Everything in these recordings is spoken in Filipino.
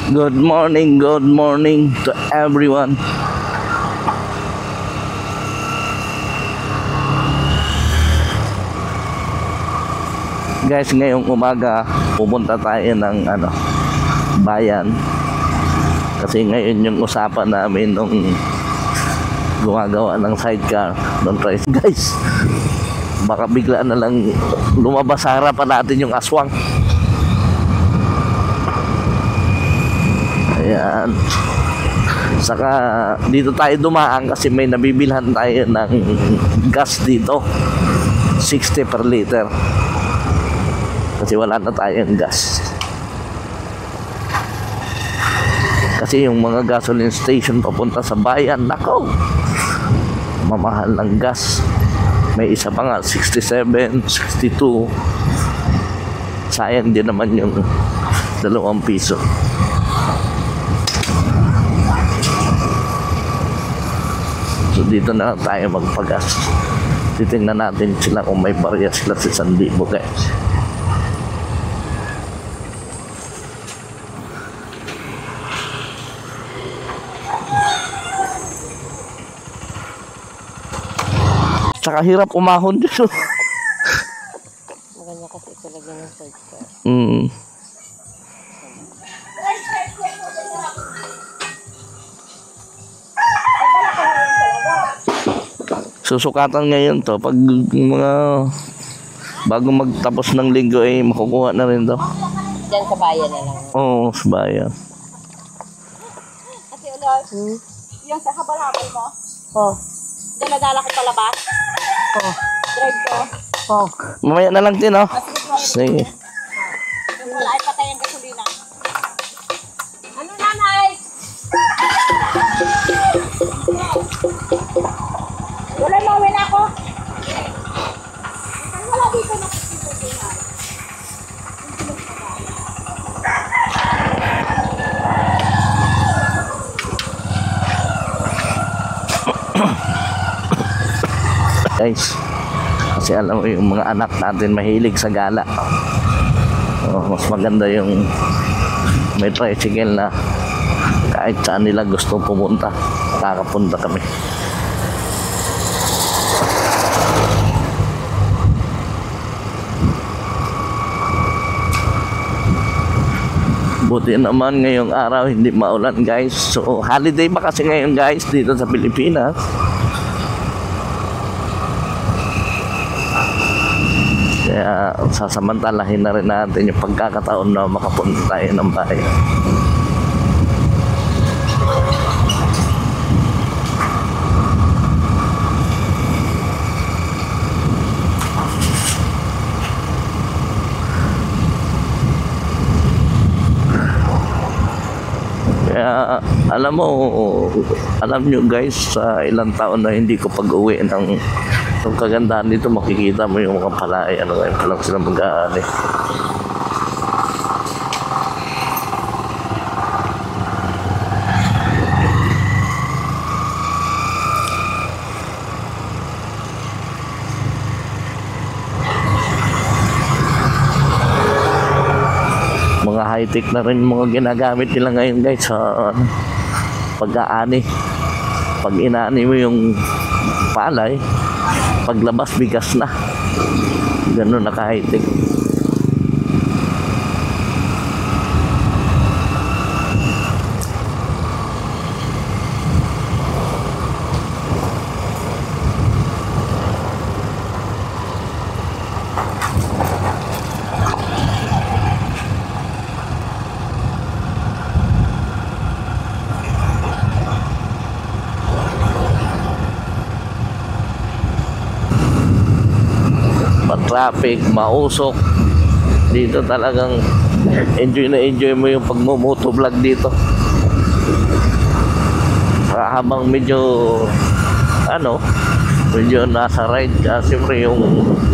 Good morning to everyone. Guys, ngayong umaga pupunta tayo ng bayan. Kasi ngayon yung usapan namin nung gumagawa ng sidecar. Don't try. Guys, baka bigla na lang lumabas sa harapan natin yung aswang. Ayan. Saka dito tayo dumaan kasi may nabibilhan tayo ng gas dito, 60 per liter. Kasi wala na tayong gas. Kasi yung mga gasoline station papunta sa bayan, nako, mamahal ng gas. May isa pa nga 67, 62. Sayang din naman yung 2 piso. So dito na tayo magpagas. Titingnan natin sila kung may barya sila sa 1,000, guys. Saka hirap umahon dito. Maganda kasi talaga ng sidecar. Susukatan ngayon to pag mga bago magtapos ng linggo ay makukuha na rin daw. Diyan sa bayan na lang. Oo, sa bayan. Ate Ulor, yung sa habal-habal mo, Oh. dala-dala ko palabas, Oh. drive ko, Oh. Mamaya na lang din, oh. Sige. yung wala ay patay ang gasolina. Ano nanay? Wala mawin ako. Wala dito na gasolina. Guys, kasi alam mo yung mga anak natin mahilig sa gala. Mas maganda yung may tricycle na kahit saan nila gusto pumunta, kakapunta kami. Buti naman ngayong araw hindi maulan, guys. So holiday pa kasi ngayon, guys, dito sa Pilipinas. Kaya sasamantalahin na rin natin yung pagkakataon na makapunta tayo ng bayan. Kaya alam nyo guys, sa ilang taon na hindi ko pag-uwi ng itong kagandahan dito, makikita mo yung mga palay, ngayon pa lang sila mag-aani. Mga high-tech na rin mga ginagamit nila ngayon guys sa pag-aani. Pag inaani mo yung palay, paglabas bigas na. Ganun na ka-high-tech. Traffic, mausok dito, talagang enjoy mo yung pagmumoto vlog dito. Habang medyo nasa ride ka, siyempre yung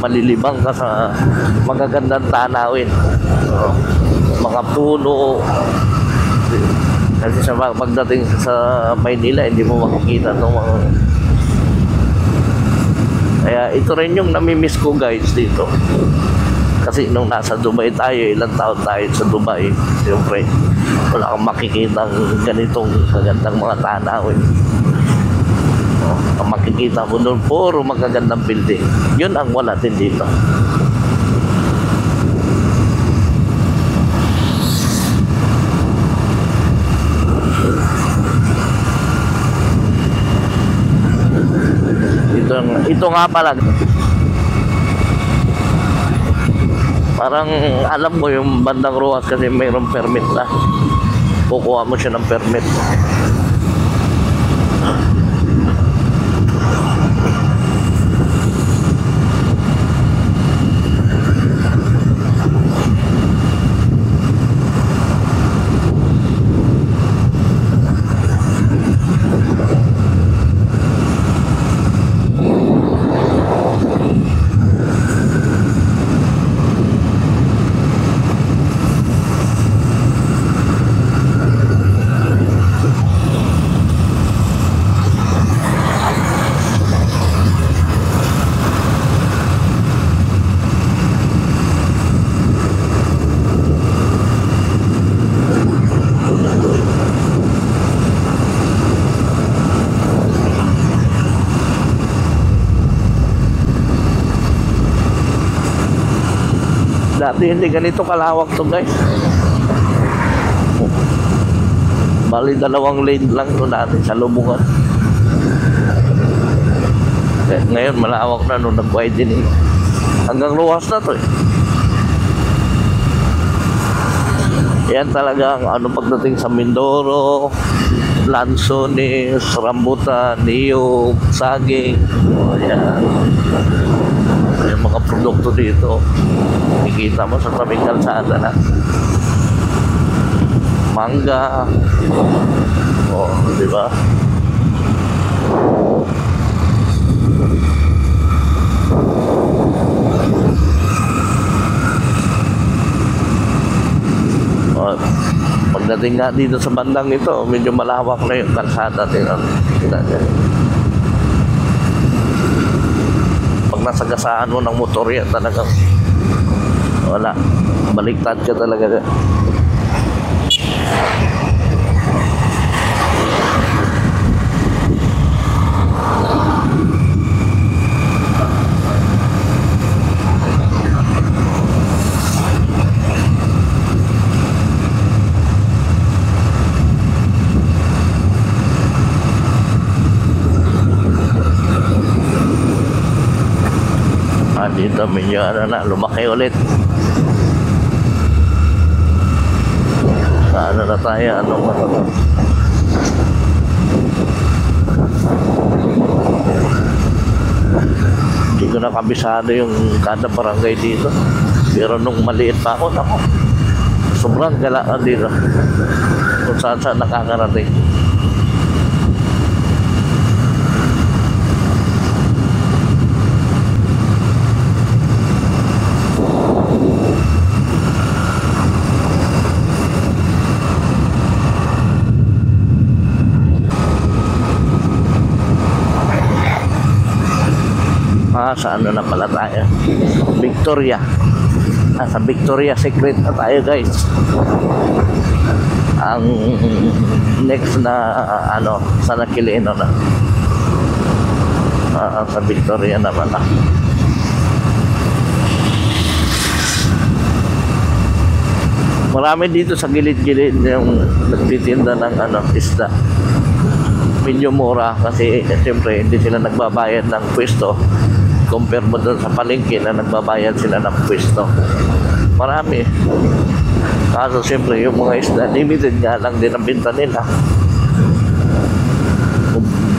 malilibang ka sa magagandang tanawin, mga puno. Kasi sa pagdating sa Maynila hindi mo makikita itong mga. Kaya ito rin yung namimiss ko guys dito. Kasi nung nasa Dubai tayo, ilang taon tayo sa Dubai, siyempre, wala kang makikita ganitong kagandang mga tanawin. Ang makikita mo doon, puro magagandang building. Yun ang wala din dito. Ito nga pala. Parang alam mo yung bandang Rojas kasi mayroong permit na. Kukuha mo siya ng permit. Dati hindi ganito kalawak to guys. Bali 2 lane lang to dati sa Lubungan. Ngayon malawak na nung nag-widen eh. Hanggang Rojas na to eh. Yan talaga ang ano pagdating sa Mindoro, Lanzones, Rambutan, Niyog, Saging. Ayan. Yung mga produkto dito, nakikita mo sa tabing kalsada na. Mangga. Oh, di ba? Oh, pagdating nga dito sa bandang ito, medyo malawak na yung kalsada. Kita niya. Pag nasagasaan mo ng motor yan, talagang wala. Baliktad ka talaga. Dito medyo ano na, lumaki ulit. Ano na tayo, anong ano. Hindi ko nakabisado yung kada barangay dito. Pero nung maliit pa ako, naku, sobrang galaan dito. Kung saan saan nakakarating. Sa ano na pala tayo, Victoria. Sa Victoria Secret na tayo guys. Ang next na ano, sa Nakilino na. Sa Victoria naman na. Marami dito sa gilid-gilid yung nagtitinda ng ano, isda. Medyo mura kasi siyempre hindi sila nagbabayad ng pwesto. Compare mo doon sa palengke na nagbabayad sila ng pwesto. Marami. Kaso siyempre yung mga isda, limited nga lang din ang binta nila.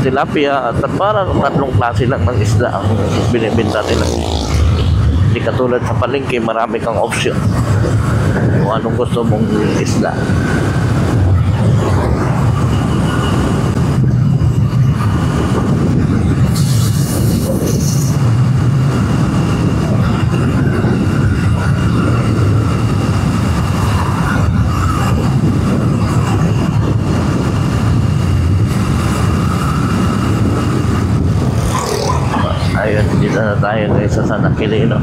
Tilapia at parang 3 klase lang ng isda ang binibenta nila. Hindi katulad sa palengke, marami kang option kung anong gusto mong isda. Ayun, dito na tayo guys sa San Aquilino.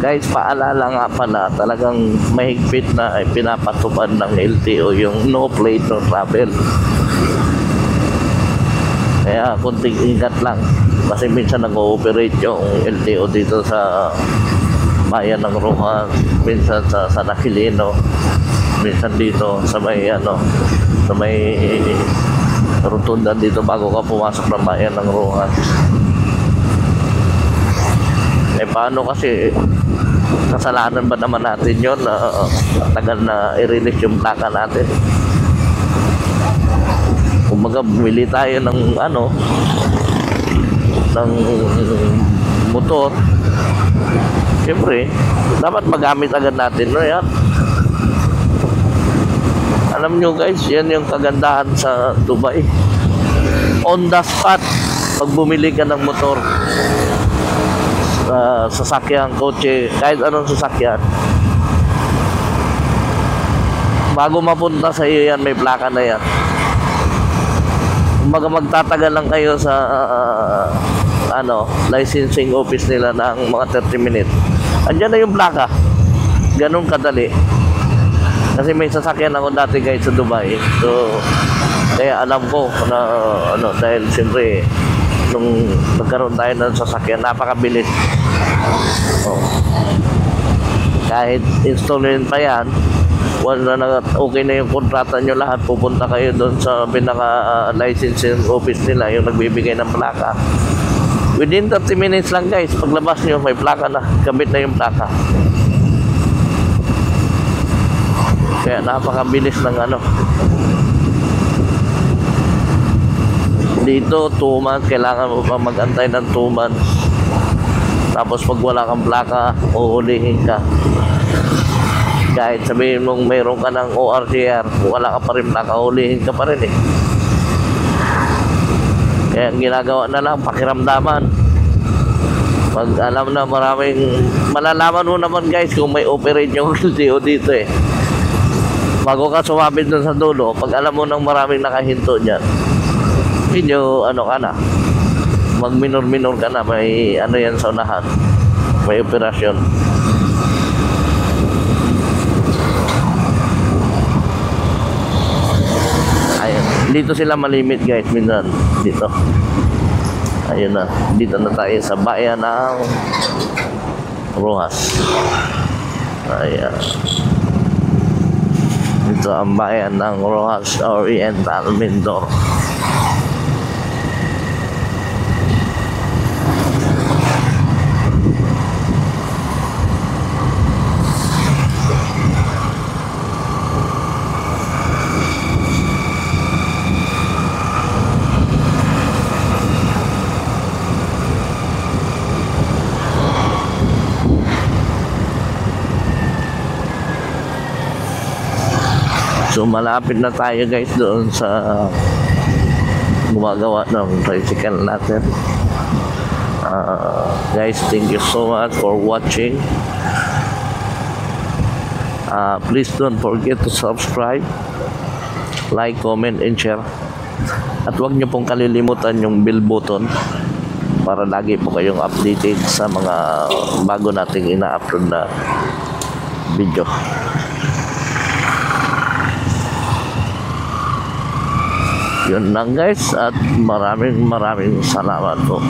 Guys, paalala nga pala, talagang mahigpit na pinapatupad ng LTO yung no plate, no travel. Kaya kunting ingat lang. Kasi minsan nag-ooperate yung LTO dito sa bayan ng Rojas, minsan sa San Aquilino, minsan dito sa may sa may rotunda dito bago ka pumasok ng bayan ng Rojas. Paano kasi kasalanan ba naman natin yun na tagal na i-release yung plaka natin? Kumbaga bumili tayo ng ng motor, siyempre dapat magamit agad natin, no? Yan, alam nyo guys, yan yung kagandahan sa Dubai, on the spot. Pag bumili ka ng motor, sasakyan, kotse, kahit anong sasakyan, bago mapunta sa iyo yan, may plaka na yan. Kumbaga magtatagal lang kayo sa licensing office nila ng mga 30 minutes. Andiyan na yung plaka. Ganun kadali. Kasi may sasakyan ako dati guys sa Dubai. So, kaya alam ko na dahil siyempre nung nagkaroon tayo ng sasakyan, napakabilis. Kahit installin pa yan, okay na yung kontrata nyo lahat, pupunta kayo doon sa pinaka-licensing office nila, yung nagbibigay ng plaka. Within 30 minutes lang guys, paglabas nyo, may plaka na, kabit na yung plaka. Kaya napakabilis ng dito, 2 months, kailangan mo pa mag-antay ng 2 months. Tapos pag wala kang plaka, uulihin ka. Kahit sabihin mong mayroon ka ng ORCR, wala ka pa rin plaka, uulihin ka pa rin eh. Kaya ang ginagawa na lang, pakiramdaman. Pag alam na malalaman mo naman guys kung may operate yung LTO dito eh. Bago ka sumabit dun sa dulo, pag alam mo nang maraming nakahinto dyan, medyo ka na, mag-minor-minor ka na, may yan sa unahan, may operasyon. Ayun, dito sila malimit guys, minsan dito. Ayun na, dito na tayo sa bayan ng Rojas. Ayan, ito ang bayan ng Rojas Oriental Mindoro. So malapit na tayo guys doon sa gumagawa ng tricycle natin. Guys, thank you so much for watching. Please don't forget to subscribe, like, comment, and share. At huwag nyo pong kalilimutan yung bell button para lagi po kayong updated sa mga bago nating ina-upload na video. Yun lang guys, at maraming salamat po.